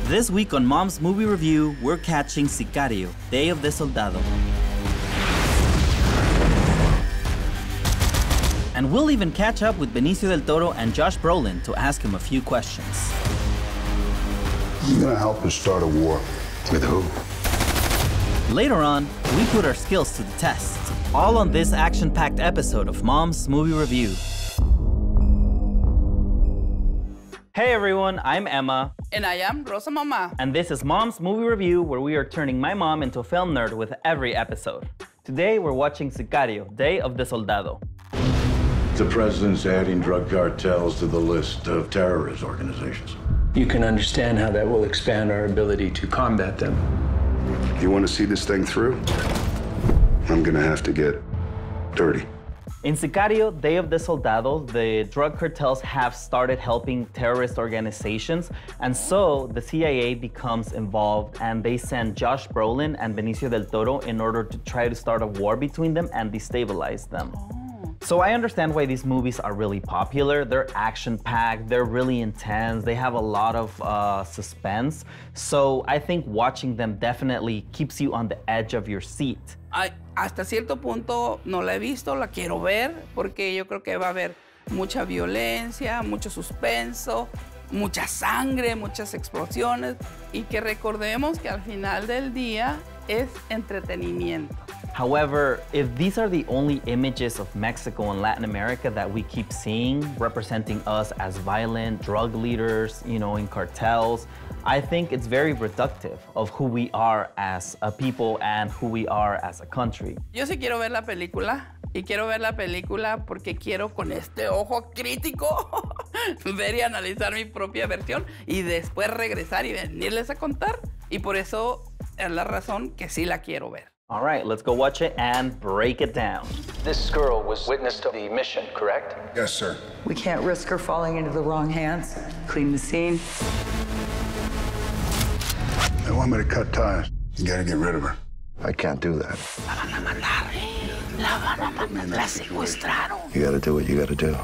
This week on Mom's Movie Review, we're catching Sicario, Day of the Soldado. And we'll even catch up with Benicio del Toro and Josh Brolin to ask him a few questions. You're gonna help us start a war. With who? Later on, we put our skills to the test. All on this action-packed episode of Mom's Movie Review. Hey everyone, I'm Emma. And I am Rosa Mama. And this is Mom's Movie Review, where we are turning my mom into a film nerd with every episode. Today we're watching Sicario, Day of the Soldado. The president's adding drug cartels to the list of terrorist organizations. You can understand how that will expand our ability to combat them. You want to see this thing through? I'm gonna have to get dirty. In Sicario, Day of the Soldado, the drug cartels have started helping terrorist organizations, and so the CIA becomes involved and they send Josh Brolin and Benicio del Toro in order to try to start a war between them and destabilize them. So I understand why these movies are really popular. They're action-packed, they're really intense, they have a lot of suspense. So I think watching them definitely keeps you on the edge of your seat. Hasta cierto punto no la he visto, la quiero ver, porque yo creo que va a haber mucha violencia, mucho suspenso, mucha sangre, muchas explosiones, y que recordemos que al final del día es entretenimiento. However, if these are the only images of Mexico and Latin America that we keep seeing, representing us as violent drug leaders, in cartels, I think it's very reductive of who we are as a people and who we are as a country. Yo sí quiero ver la película, y quiero ver la película porque quiero con este ojo crítico ver y analizar mi propia versión y después regresar y venirles a contar. Y por eso es la razón que sí la quiero ver. All right, let's go watch it and break it down. This girl was witness to the mission, correct? Yes, sir. We can't risk her falling into the wrong hands. Clean the scene. They want me to cut ties. You gotta get rid of her. I can't do that. La van a matar, la secuestraron. You gotta do what you gotta do.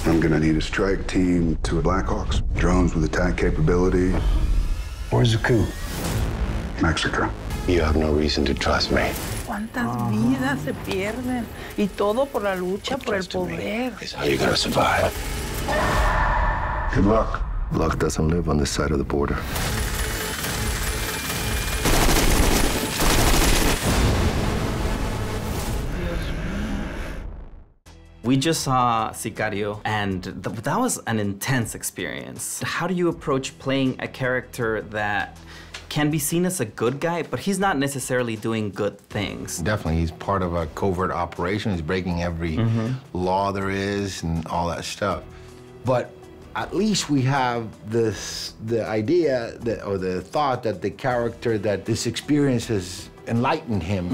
I'm gonna need a strike team, 2 Blackhawks, drones with attack capability. Where's the coup? Mexico. You have no reason to trust me. ¿Cuántas vidas se pierden? Y todo por la lucha por el poder. It's how you're gonna survive. Good luck. Luck doesn't live on this side of the border. We just saw Sicario, and that was an intense experience. How do you approach playing a character that can be seen as a good guy, but he's not necessarily doing good things? Definitely, he's part of a covert operation. He's breaking every law there is and all that stuff. But at least we have the idea or the thought that the character, that this experience has enlightened him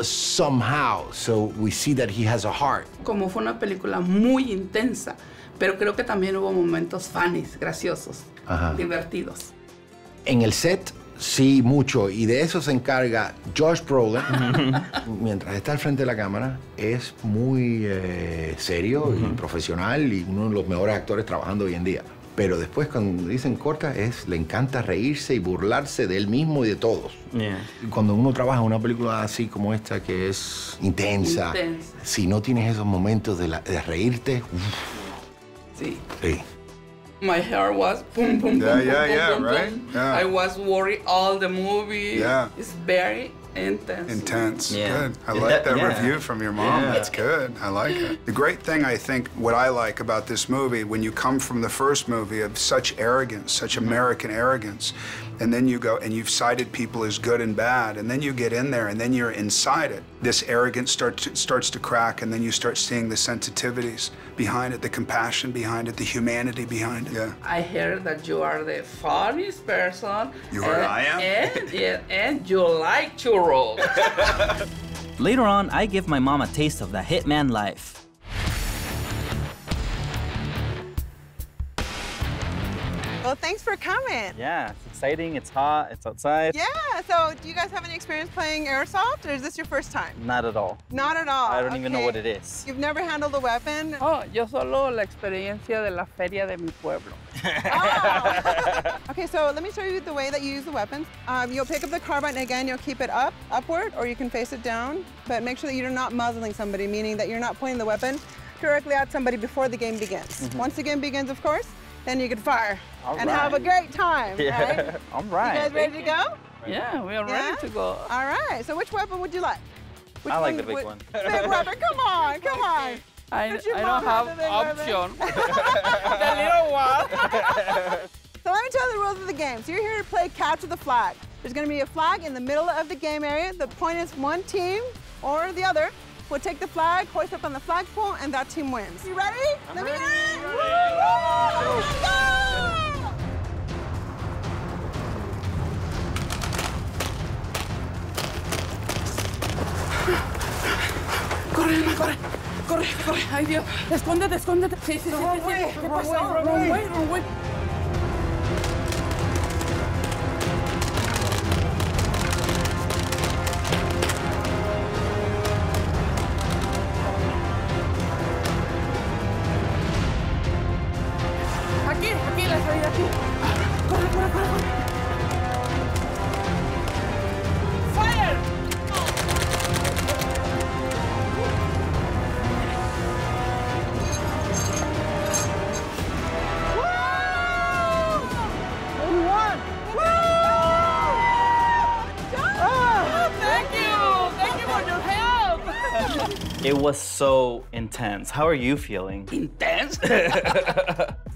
somehow. So we see that he has a heart. Como fue una película muy intensa, pero creo que también hubo momentos funnies, graciosos, divertidos. En el set, sí, mucho. Y de eso se encarga Josh Brolin. Mientras está al frente de la cámara, es muy serio y profesional y uno de los mejores actores trabajando hoy en día. Pero después, cuando dicen corta, le encanta reírse y burlarse de él mismo y de todos. Cuando uno trabaja en una película así como esta, que es intensa, si no tienes esos momentos de reírte, Sí. Sí. My hair was boom, boom, boom, boom, right? boom. Yeah. I was worried all the movie. Yeah. It's very intense. Intense. Yeah. Good. I like that Yeah. review from your mom. Yeah. That's good. I like it. The great thing, I think, what I like about this movie, when you come from the first movie of such arrogance, such American arrogance, and then you go and you've cited people as good and bad, and then you get in there and then you're inside it. This arrogance starts to crack, and then you start seeing the sensitivities behind it, the compassion behind it, the humanity behind it. Yeah. I heard that you are the funniest person. You heard I am? And you like churros. Later on, I give my mom a taste of the hitman life. Well, thanks for coming. Yeah, it's exciting, it's hot, it's outside. Yeah, so do you guys have any experience playing airsoft, or is this your first time? Not at all. Not at all. I don't even know Okay. what it is. You've never handled a weapon? Oh, yo solo la experiencia de la feria de mi pueblo. Oh. Okay, so let me show you the way that you use the weapons. You'll pick up the carbine again, you'll keep it upward, or you can face it down, but make sure that you're not muzzling somebody, meaning that you're not pointing the weapon directly at somebody before the game begins. Once the game begins, of course, then you can fire and have a great time, right? All right. You guys ready to go? Yeah, we are ready to go. All right, so which weapon would you like? Which I like the big one. Big weapon, come on, come on. I Does your don't mom have the big weapon? option. The little one. So let me tell you the rules of the game. So you're here to play capture the flag. There's gonna be a flag in the middle of the game area. The point is one team or the other will take the flag, hoist up on the flagpole, and that team wins. You ready? Let me hear it. Woo! Let's go! Corre, Alma, corre. Corre, corre. Ay, Dios. Escóndete, escóndete. Sí, sí, sí. ¿Qué pasó? Wrong way, wrong way. Aquí, la salida, aquí. Corre, corre, corre, corre. Fire! It was so intense. How are you feeling? ¿Intense?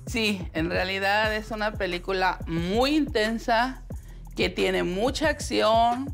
Sí, en realidad es una película muy intensa que tiene mucha acción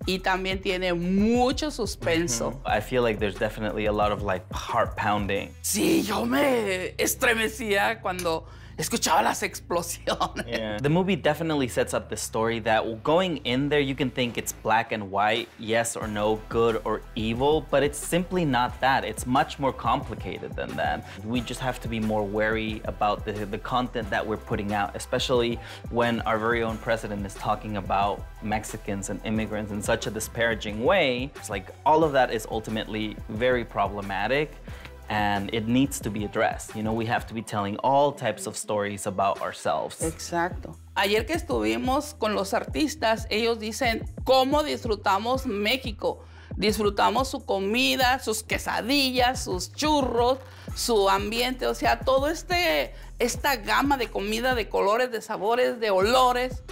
y también tiene mucho suspenso. I feel like there's definitely a lot of like heart pounding. Sí, yo me estremecía cuando escuchaba las explosiones. Yeah. The movie definitely sets up the story that going in there, you can think it's black and white, yes or no, good or evil, but it's simply not that. It's much more complicated than that. We just have to be more wary about the content that we're putting out, especially when our very own president is talking about Mexicans and immigrants in such a disparaging way. It's like all of that is ultimately very problematic. And it needs to be addressed. You know, we have to be telling all types of stories about ourselves. Exacto. Ayer que estuvimos con los artistas, ellos dicen cómo disfrutamos México. Disfrutamos su comida, sus quesadillas, sus churros, su ambiente, o sea, todo esta gama de comida, de colores, de sabores, de olores,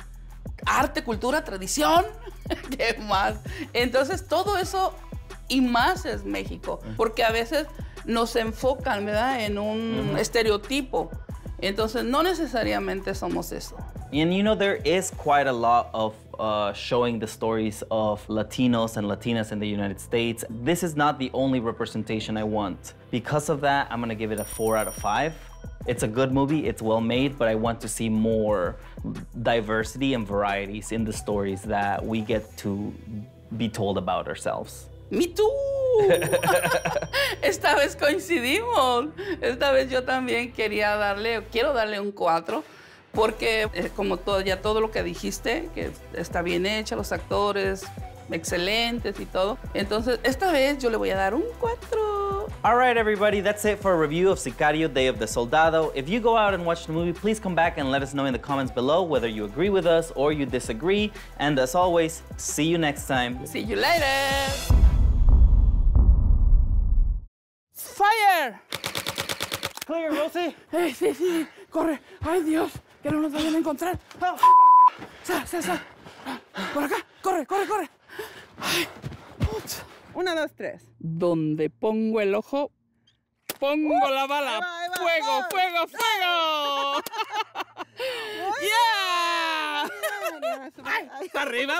arte, cultura, tradición, ¿qué más? Entonces, todo eso y más es México, porque a veces nos enfocan, ¿verdad?, en un estereotipo. Entonces, no necesariamente somos eso. And you know, there is quite a lot of showing the stories of Latinos and Latinas in the United States. This is not the only representation I want. Because of that, I'm gonna give it a 4 out of 5. It's a good movie, it's well made, but I want to see more diversity and varieties in the stories that we get to be told about ourselves. ¡Me too! Esta vez coincidimos. Esta vez yo también quiero darle un 4, porque como todo lo que dijiste, que está bien hecha, los actores excelentes y todo. Entonces, esta vez yo le voy a dar un 4. All right, everybody, that's it for a review of Sicario, Day of the Soldado. If you go out and watch the movie, please come back and let us know in the comments below whether you agree with us or you disagree. And as always, see you next time. See you later. Fire! Clear, Rosie. Sí, corre. Ay, Dios, que no nos vayan a encontrar. Sal. Por acá, corre. Ay. 1, 2, 3. Donde pongo el ojo, pongo la bala. Ahí va, ¡Fuego, go. fuego! ¡Yeah! ¡Ay! ¡Para arriba!